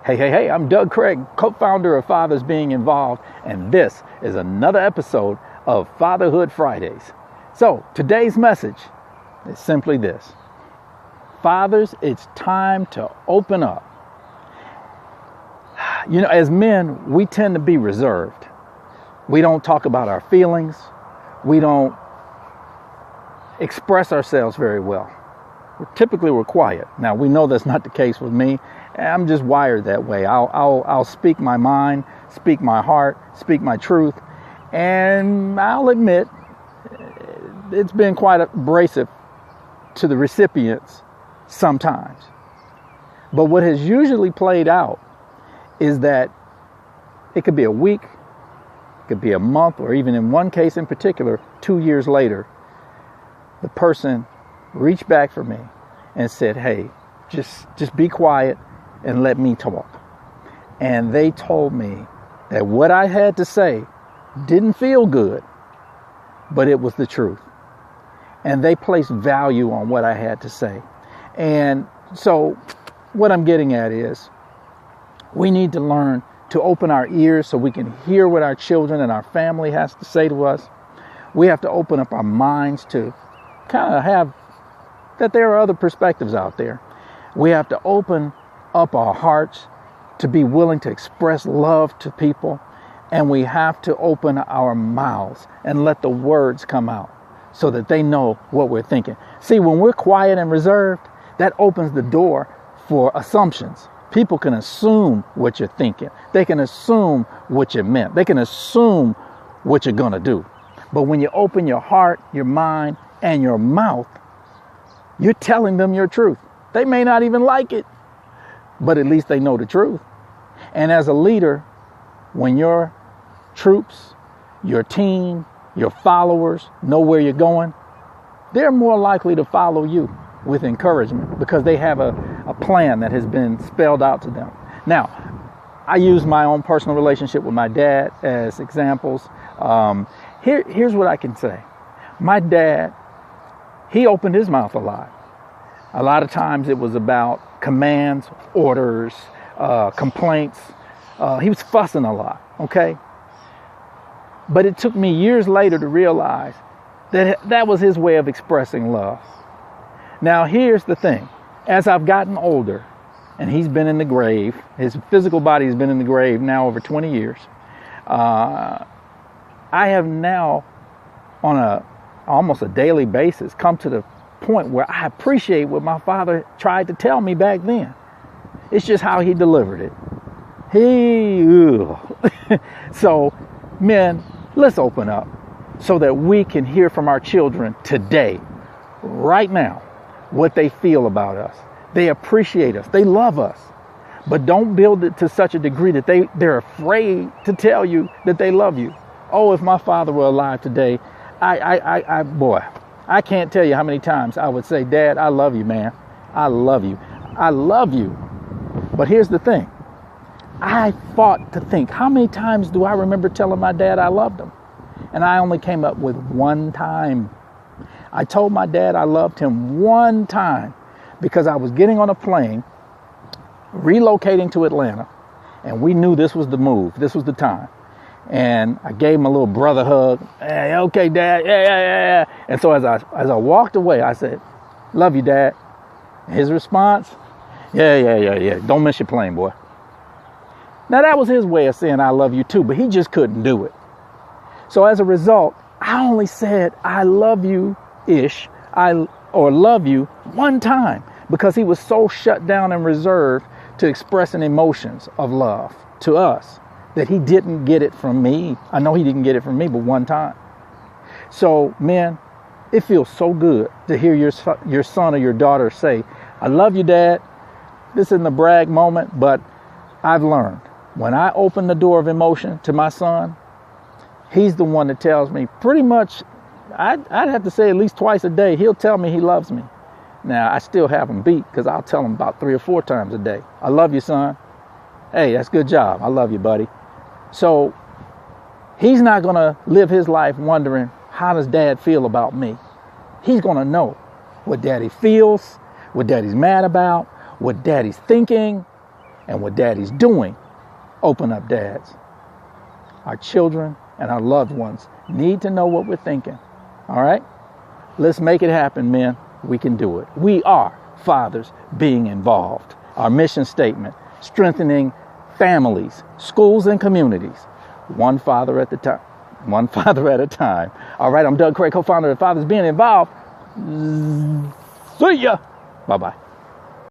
Hey, I'm Doug Craig, co-founder of Fathers Being Involved, and this is another episode of Fatherhood Fridays. So, today's message is simply this. Fathers, it's time to open up. You know, as men, we tend to be reserved. We don't talk about our feelings. We don't express ourselves very well. We're quiet. Now, we know that's not the case with me. I'm just wired that way. I'll speak my mind, speak my heart, speak my truth, and I'll admit it's been quite abrasive to the recipients sometimes. But what has usually played out is that it could be a week, it could be a month, or even in one case in particular, 2 years later, the person reached back for me and said, hey, just be quiet and let me talk. And they told me that what I had to say didn't feel good, but it was the truth. And they placed value on what I had to say. And so what I'm getting at is we need to learn to open our ears so we can hear what our children and our family has to say to us. We have to open up our minds to kind of have that there are other perspectives out there. We have to open up our hearts to be willing to express love to people. And we have to open our mouths and let the words come out so that they know what we're thinking. See, when we're quiet and reserved, that opens the door for assumptions. People can assume what you're thinking. They can assume what you meant. They can assume what you're going to do. But when you open your heart, your mind, and your mouth, you're telling them your truth. They may not even like it, but at least they know the truth. And as a leader, when your troops, your team, your followers know where you're going, they're more likely to follow you with encouragement because they have a plan that has been spelled out to them. Now, I use my own personal relationship with my dad as examples. Here's what I can say. My dad, he opened his mouth a lot. A lot of times it was about commands, orders, complaints. He was fussing a lot, okay? But it took me years later to realize that that was his way of expressing love. Now, here's the thing. As I've gotten older, and he's been in the grave, his physical body has been in the grave now over 20 years, I have now, on almost a daily basis, come to the point where I appreciate what my father tried to tell me back then. It's just how he delivered it. So, men, let's open up so that we can hear from our children today, right now, what they feel about us. They appreciate us. They love us. But don't build it to such a degree that they're afraid to tell you that they love you. Oh, if my father were alive today, I can't tell you how many times I would say, Dad, I love you, man. I love you. I love you. But here's the thing. I fought to think, how many times do I remember telling my dad I loved him? And I only came up with one time. I told my dad I loved him one time because I was getting on a plane, relocating to Atlanta, and we knew this was the move. This was the time. And I gave him a little brother hug. Hey, okay, Dad. Yeah. And so as I walked away, I said, love you, Dad. His response, yeah. Don't miss your plane, boy. Now, that was his way of saying I love you too, but he just couldn't do it. So as a result, I only said I love you-ish, or love you one time because he was so shut down and reserved to expressing emotions of love to us that he didn't get it from me. I know he didn't get it from me, but one time. So, men, it feels so good to hear your son or your daughter say, I love you, Dad. This isn't a brag moment, but I've learned when I open the door of emotion to my son, he's the one that tells me pretty much, I'd have to say at least twice a day, he'll tell me he loves me. Now, I still have him beat because I'll tell him about 3 or 4 times a day. I love you, son. Hey, that's a good job. I love you, buddy. So he's not going to live his life wondering, how does Dad feel about me? He's going to know what Daddy feels, what Daddy's mad about, what Daddy's thinking. And what daddy's doing, open up dads. Our children and our loved ones need to know what we're thinking. All right? Let's make it happen, men. We can do it. We are fathers being involved. Our mission statement, strengthening families, schools, and communities. One father at a time. One father at a time. All right, I'm Doug Craig, co-founder of Fathers Being Involved. See ya. Bye-bye.